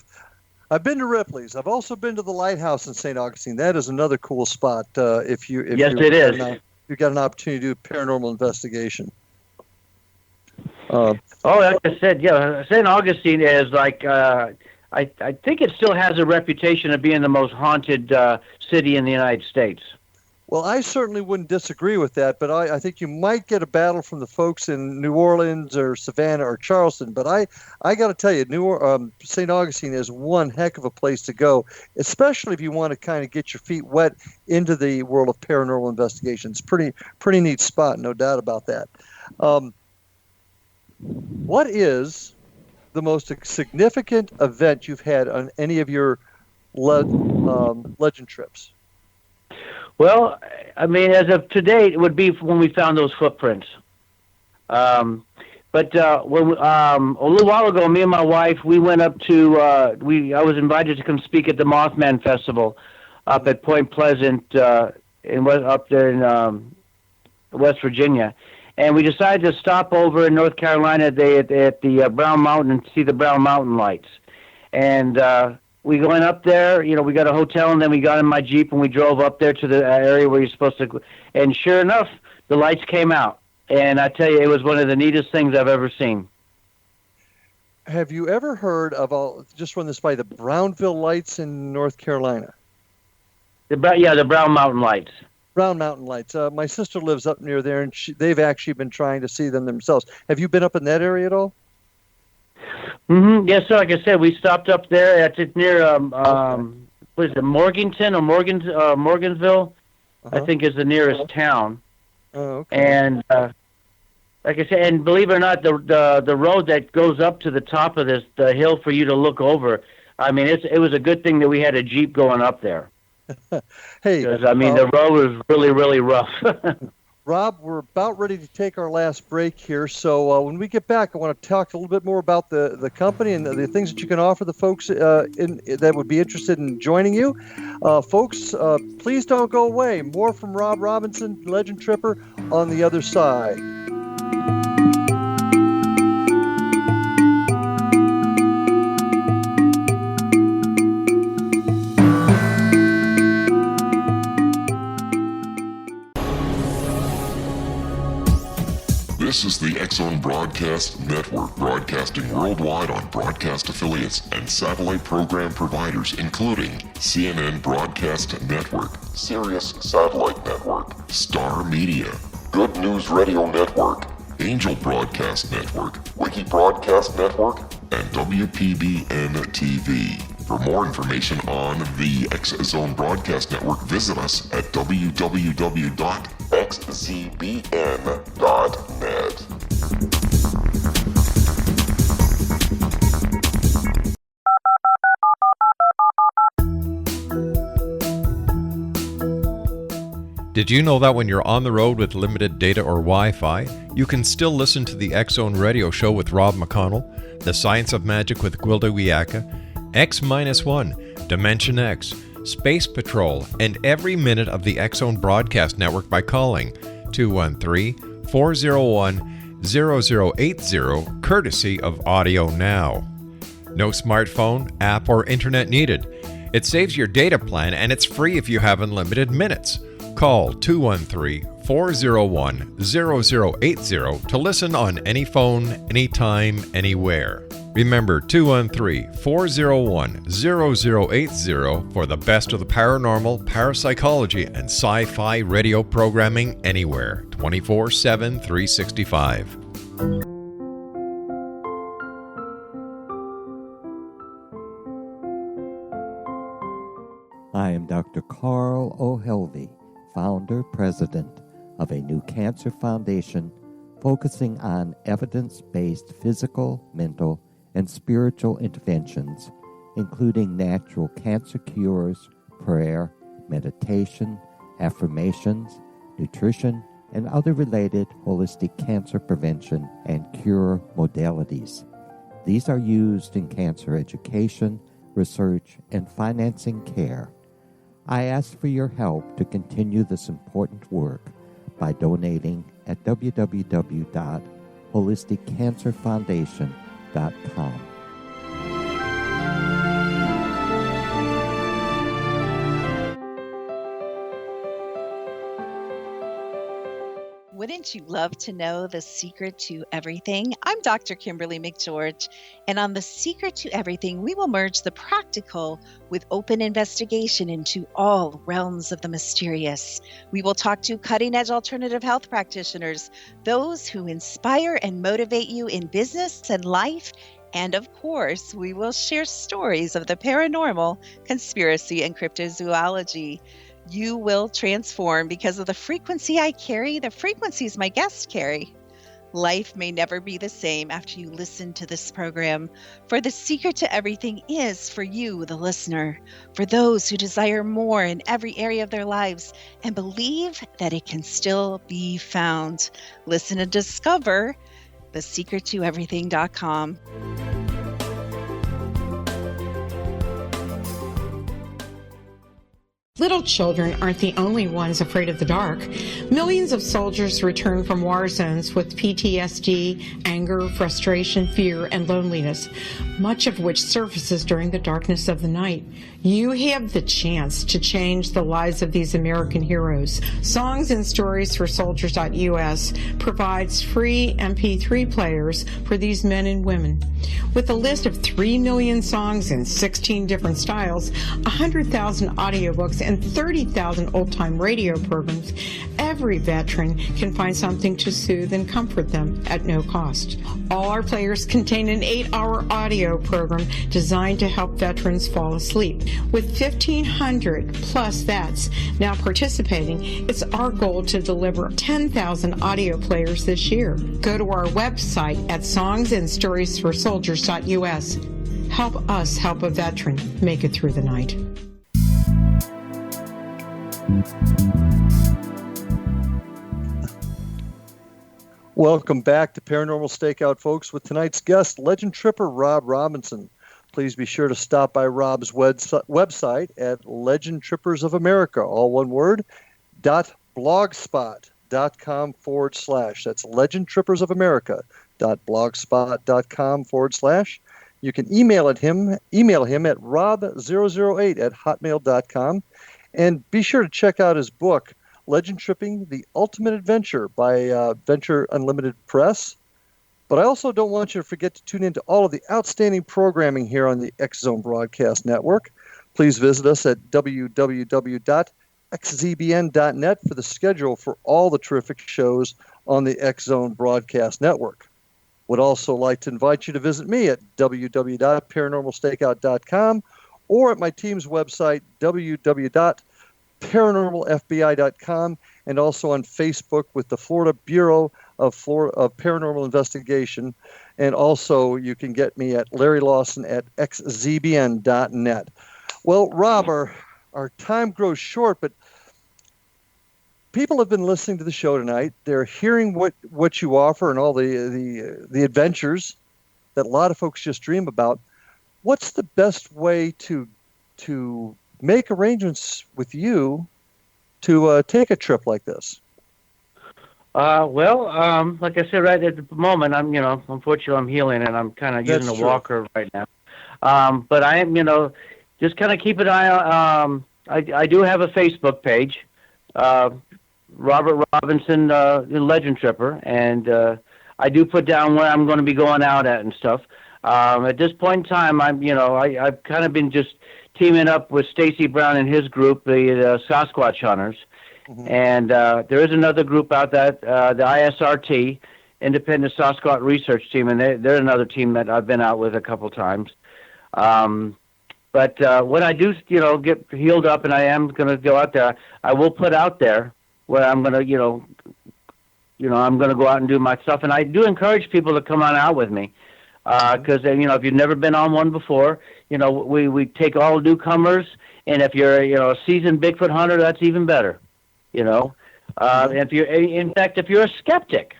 I've been to Ripley's. I've also been to the lighthouse in St. Augustine. That is another cool spot. If you got an opportunity to do paranormal investigation. Like I said, St. Augustine is like, I think it still has a reputation of being the most haunted city in the United States. Well, I certainly wouldn't disagree with that, but I think you might get a battle from the folks in New Orleans or Savannah or Charleston. But I got to tell you, St. Augustine is one heck of a place to go, especially if you want to kind of get your feet wet into the world of paranormal investigations. Pretty neat spot, no doubt about that. What is the most significant event you've had on any of your legend trips? Well, I mean, as of today, it would be when we found those footprints. But when a little while ago, me and my wife, we went up to I was invited to come speak at the Mothman Festival up at Point Pleasant up there in West Virginia. And we decided to stop over in North Carolina at the Brown Mountain and see the Brown Mountain lights. And we went up there, we got a hotel, and then we got in my Jeep and we drove up there to the area where you're supposed to. And sure enough, the lights came out. And I tell you, it was one of the neatest things I've ever seen. Have you ever heard of, just run this by, the Brownville lights in North Carolina? The Brown Mountain lights. Brown Mountain lights. My sister lives up near there, and they've actually been trying to see them themselves. Have you been up in that area at all? Mm-hmm. Yes, so like I said, we stopped up there. It's near what is it, Morganton or Morgansville? I think is the nearest town. Oh, okay. And like I said, and believe it or not, the road that goes up to the top of the hill for you to look over. I mean, it was a good thing that we had a Jeep going up there. Hey, because I mean, the road was really, really rough. Rob, we're about ready to take our last break here. So when we get back, I want to talk a little bit more about the company and the things that you can offer the folks that would be interested in joining you. Folks, please don't go away. More from Rob Robinson, Legend Tripper, on the other side. This is the X-Zone Broadcast Network, broadcasting worldwide on broadcast affiliates and satellite program providers, including CNN Broadcast Network, Sirius Satellite Network, Star Media, Good News Radio Network, Angel Broadcast Network, Wiki Broadcast Network, and WPBN TV. For more information on the X-Zone Broadcast Network, visit us at www.xzbn.net. Did you know that when you're on the road with limited data or Wi-Fi, you can still listen to the X-Zone Radio Show with Rob McConnell, The Science of Magic with Gwilda Wiyaka, X-1, Dimension X, Space Patrol, and every minute of the X-Zone Broadcast Network by calling 213-401-0080, courtesy of Audio Now. No smartphone, app, or internet needed. It saves your data plan, and it's free if you have unlimited minutes. Call 213 213-401-0080 to listen on any phone, anytime, anywhere. Remember 213-401-0080 for the best of the paranormal, parapsychology, and sci-fi radio programming anywhere, 24/7, 365. I am Dr. Carl O'Helvey, founder, president of a new cancer foundation focusing on evidence-based physical, mental, and spiritual interventions, including natural cancer cures, prayer, meditation, affirmations, nutrition, and other related holistic cancer prevention and cure modalities. These are used in cancer education, research, and financing care. I ask for your help to continue this important work by donating at www.holisticcancerfoundation.com. Wouldn't you love to know the secret to everything? I'm Dr. Kimberly McGeorge, and on The Secret to Everything, we will merge the practical with open investigation into all realms of the mysterious. We will talk to cutting-edge alternative health practitioners, those who inspire and motivate you in business and life, and of course, we will share stories of the paranormal, conspiracy, and cryptozoology. You will transform because of the frequency I carry, the frequencies my guests carry. Life may never be the same after you listen to this program, for the secret to everything is for you, the listener, for those who desire more in every area of their lives and believe that it can still be found. Listen and discover thesecrettoeverything.com. Little children aren't the only ones afraid of the dark. Millions of soldiers return from war zones with PTSD, anger, frustration, fear, and loneliness, much of which surfaces during the darkness of the night. You have the chance to change the lives of these American heroes. Songs and Stories for Soldiers.us provides free MP3 players for these men and women. With a list of 3 million songs in 16 different styles, 100,000 audiobooks, and 30,000 old-time radio programs, every veteran can find something to soothe and comfort them at no cost. All our players contain an 8-hour audio program designed to help veterans fall asleep. With 1,500 plus vets now participating, it's our goal to deliver 10,000 audio players this year. Go to our website at songsandstoriesforsoldiers.us. Help us help a veteran make it through the night. Welcome back to Paranormal Stakeout, folks, with tonight's guest, legend tripper Rob Robinson. Please be sure to stop by Rob's website at Legend Trippers of America, all one word, .blogspot.com /. That's Legend Trippers of America .blogspot.com /. You can email him at rob008@hotmail.com. And be sure to check out his book, Legend Tripping, The Ultimate Adventure by Venture Unlimited Press. But I also don't want you to forget to tune into all of the outstanding programming here on the X Zone Broadcast Network. Please visit us at www.xzbn.net for the schedule for all the terrific shows on the X Zone Broadcast Network. Would also like to invite you to visit me at www.paranormalstakeout.com or at my team's website, www.paranormalfbi.com, and also on Facebook with the Florida Bureau of Paranormal Investigation. And also you can get me at Larry Lawson at xzbn.net. Well, Rob, our time grows short, but people have been listening to the show tonight. They're hearing what you offer and all the adventures that a lot of folks just dream about. What's the best way to make arrangements with you to take a trip like this? Like I said, right at the moment, unfortunately, I'm healing and I'm kind of using a walker right now. But I am, just kind of keep an eye on. I do have a Facebook page. Robert Robinson, legend tripper, and I do put down where I'm going to be going out at and stuff. At this point in time, I've kind of been just teaming up with Stacy Brown and his group, the Sasquatch Hunters, and there is another group out that the ISRT, Independent Sasquatch Research Team, and they're another team that I've been out with a couple times. But when I do, get healed up and I am going to go out there, I will put out there where I'm going to, I'm going to go out and do my stuff. And I do encourage people to come on out with me because, if you've never been on one before, we take all newcomers. And if you're, a seasoned Bigfoot hunter, that's even better, If you're, in fact, if you're a skeptic,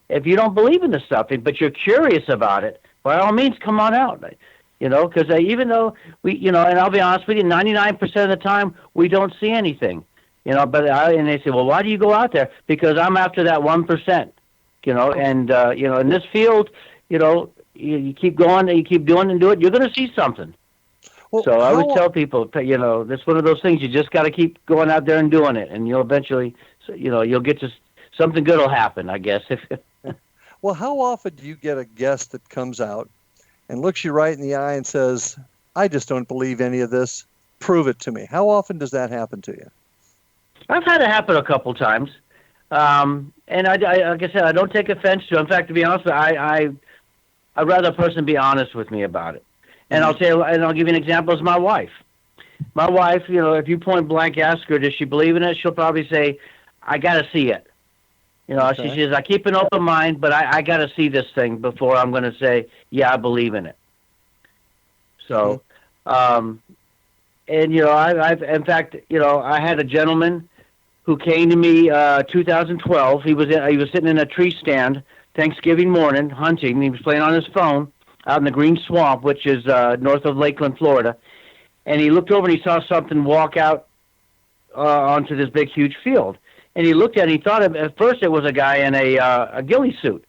if you don't believe in the stuff, but you're curious about it, by all means, come on out. Because even though and I'll be honest with you, 99% of the time we don't see anything, and they say, well, why do you go out there? Because I'm after that 1%, and in this field, you keep going and you keep doing and do it, you're going to see something. Well, so I would tell people, that's one of those things you just got to keep going out there and doing it, and you'll eventually, you'll get to something good will happen, I guess. Well, how often do you get a guest that comes out and looks you right in the eye and says, I just don't believe any of this. Prove it to me. How often does that happen to you? I've had it happen a couple times. And I, like I said, I don't take offense to it. In fact, to be honest with you, I'd rather a person be honest with me about it. And I'll give you an example as my wife. My wife, if you point blank ask her, does she believe in it? She'll probably say, I got to see it. Okay. She says, I keep an open mind, but I got to see this thing before I'm going to say, yeah, I believe in it. So, I've, in fact, I had a gentleman who came to me, 2012. He was sitting in a tree stand Thanksgiving morning hunting. He was playing on his phone out in the Green Swamp, which is north of Lakeland, Florida. And he looked over and he saw something walk out onto this big, huge field. And he looked at it, he thought at first it was a guy in a ghillie suit.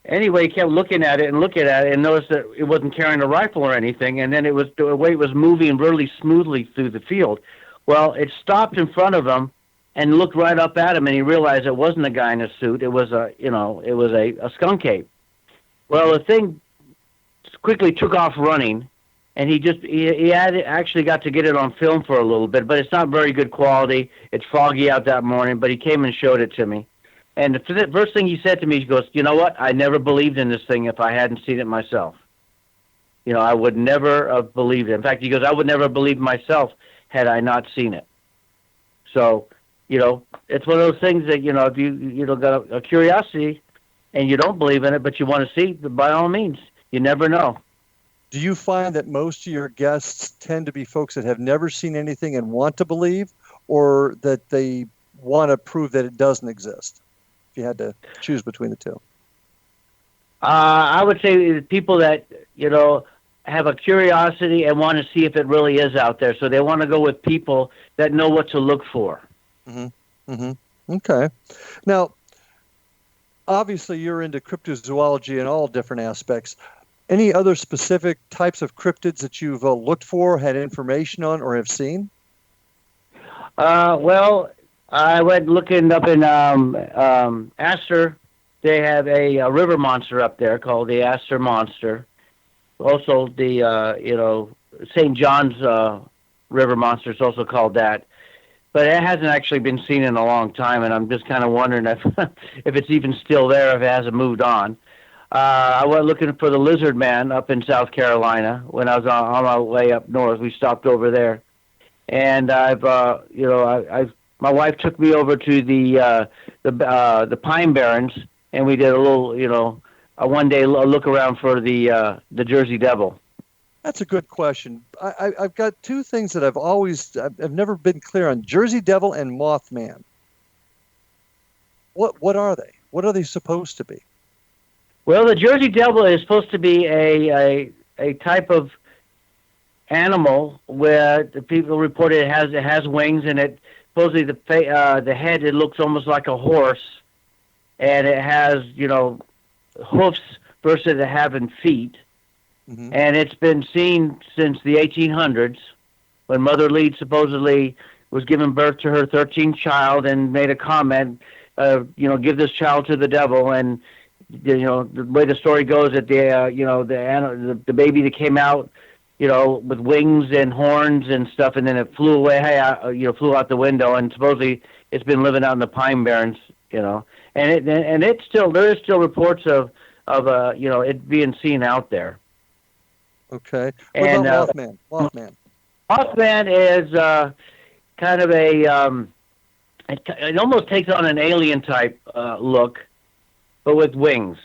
Anyway, he kept looking at it and noticed that it wasn't carrying a rifle or anything, and then the way it was moving really smoothly through the field. Well, it stopped in front of him and looked right up at him, and he realized it wasn't a guy in a suit, it was a skunk ape. Well, the thing quickly took off running, and he had actually got to get it on film for a little bit, but it's not very good quality. It's foggy out that morning, but he came and showed it to me. And the first thing he said to me, he goes, you know what? I never believed in this thing if I hadn't seen it myself. I would never have believed it. In fact, he goes, I would never have believed myself had I not seen it. So, it's one of those things that, if you got a curiosity and you don't believe in it, but you want to see, by all means, you never know. Do you find that most of your guests tend to be folks that have never seen anything and want to believe, or that they want to prove that it doesn't exist? If you had to choose between the two. I would say people that, have a curiosity and want to see if it really is out there. So they want to go with people that know what to look for. Mm-hmm. Mm-hmm. Okay. Now, obviously you're into cryptozoology in all different aspects. Any other specific types of cryptids that you've looked for, had information on, or have seen? Well, I went looking up in Astor. They have a river monster up there called the Astor Monster. Also, the St. John's river monster is also called that. But it hasn't actually been seen in a long time, and I'm just kind of wondering if it's even still there, if it hasn't moved on. I went looking for the lizard man up in South Carolina when I was on my way up north. We stopped over there, and my wife took me over to the Pine Barrens, and we did a little, a one-day look around for the Jersey Devil. That's a good question. I've got two things that I've never been clear on: Jersey Devil and Mothman. What are they? What are they supposed to be? Well, the Jersey Devil is supposed to be a type of animal where the people reported it has wings, and it supposedly the head, it looks almost like a horse, and it has hoofs versus it having feet. Mm-hmm. And it's been seen since the 1800s when Mother Leeds supposedly was giving birth to her 13th child and made a comment, give this child to the devil. And, the way the story goes that the baby that came out, with wings and horns and stuff, and then it flew away, flew out the window, and supposedly it's been living out in the Pine Barrens, and it's still, there is still reports of it being seen out there. Okay. What And about Mothman? Mothman is kind of a it almost takes on an alien type look, but with wings.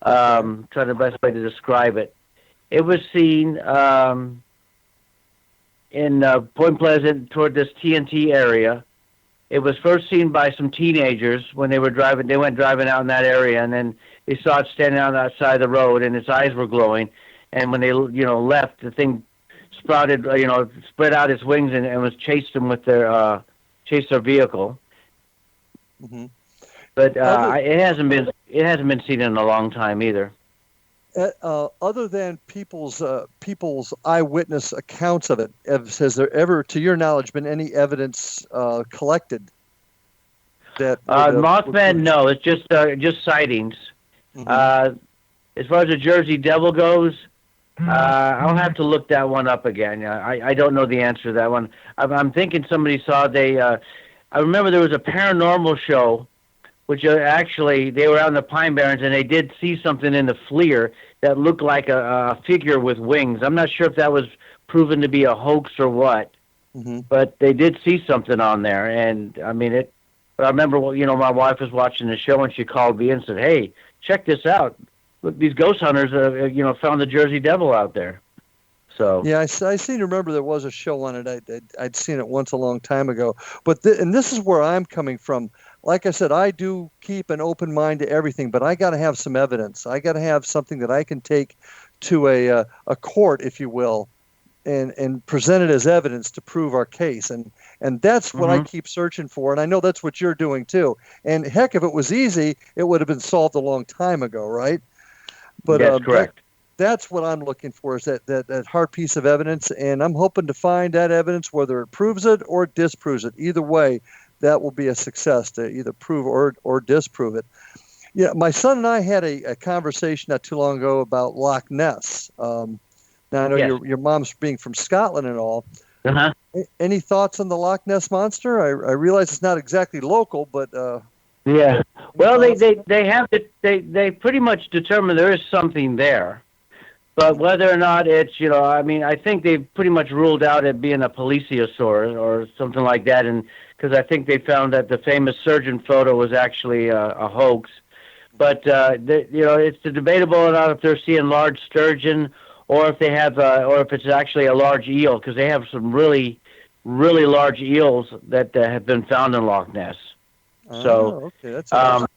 Trying the best way to describe it. It was seen in Point Pleasant toward this TNT area. It was first seen by some teenagers when they were driving. They went driving out in that area, and then they saw it standing on the outside of the road, and its eyes were glowing. And when they, left, the thing sprouted, spread out its wings and was chased them with their vehicle. Mm-hmm. But it hasn't been seen in a long time either. Other than people's eyewitness accounts of it, has there ever, to your knowledge, been any evidence collected that Mothman? No, it's just sightings. Mm-hmm. As far as the Jersey Devil goes, I'll have to look that one up again. I don't know the answer to that one. I'm thinking somebody saw I remember there was a paranormal show, which actually they were out in the Pine Barrens, and they did see something in the FLIR that looked like a figure with wings. I'm not sure if that was proven to be a hoax or what, but they did see something on there. And I mean, but I remember, my wife was watching the show, and she called me and said, "Hey, check this out. Look, these ghost hunters, found the Jersey Devil out there." So yeah, I seem to remember there was a show on it. I'd seen it once a long time ago. But and this is where I'm coming from. Like I said, I do keep an open mind to everything, but I got to have some evidence. I got to have something that I can take to a court, if you will, and present it as evidence to prove our case. And that's what I keep searching for. And I know that's what you're doing too. And heck, if it was easy, it would have been solved a long time ago, right? But that's correct. That's what I'm looking for, is that hard piece of evidence, and I'm hoping to find that evidence, whether it proves it or disproves it. Either way, that will be a success, to either prove or disprove it. Yeah, my son and I had a conversation not too long ago about Loch Ness. Now, I know your mom's being from Scotland and all. Uh-huh. Any thoughts on the Loch Ness Monster? I realize it's not exactly local, but... yeah. Well, they pretty much determined there is something there. But whether or not it's, I think they've pretty much ruled out it being a plesiosaur or something like that, and because I think they found that the famous surgeon photo was actually a hoax. But it's debatable or not if they're seeing large sturgeon, or if they have, or if it's actually a large eel, because they have some really, really large eels that have been found in Loch Ness. So, okay, that's awesome.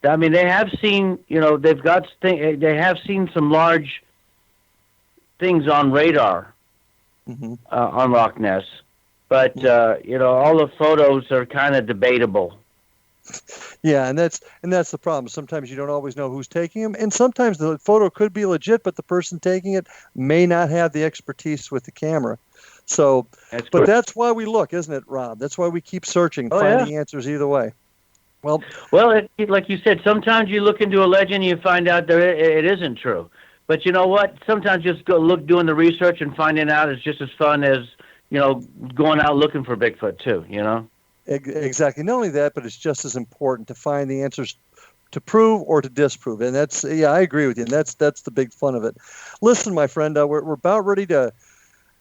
they have seen, they have seen some large things on radar on Loch Ness, but all the photos are kind of debatable. Yeah, and that's the problem. Sometimes you don't always know who's taking them, and sometimes the photo could be legit, but the person taking it may not have the expertise with the camera. So, that's why we look, isn't it, Rob? That's why we keep searching, finding answers either way. Well, like you said, sometimes you look into a legend and you find out that it isn't true. But you know what? Sometimes just doing the research and finding out is just as fun as, going out looking for Bigfoot too, Exactly. Not only that, but it's just as important to find the answers to prove or to disprove. And that's, I agree with you. And that's the big fun of it. Listen, my friend, we're about ready to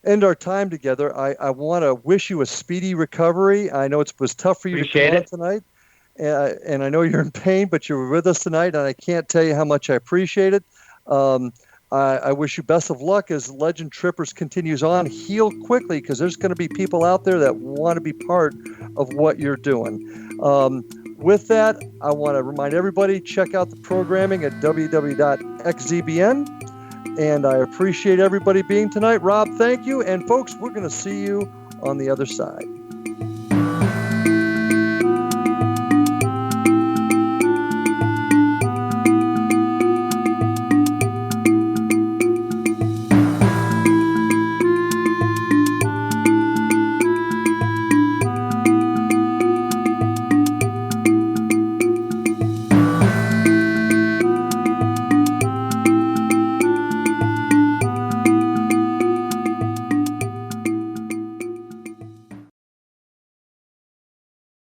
end our time together. I want to wish you a speedy recovery. I know it was tough for you to come on tonight. And I know you're in pain, but you were with us tonight, and I can't tell you how much I appreciate it. I wish you best of luck as Legend Trippers continues on. Heal quickly, because there's going to be people out there that want to be part of what you're doing. With that, I want to remind everybody, check out the programming at www.xzbn. And I appreciate everybody being tonight. Rob, thank you. And folks, we're going to see you on the other side.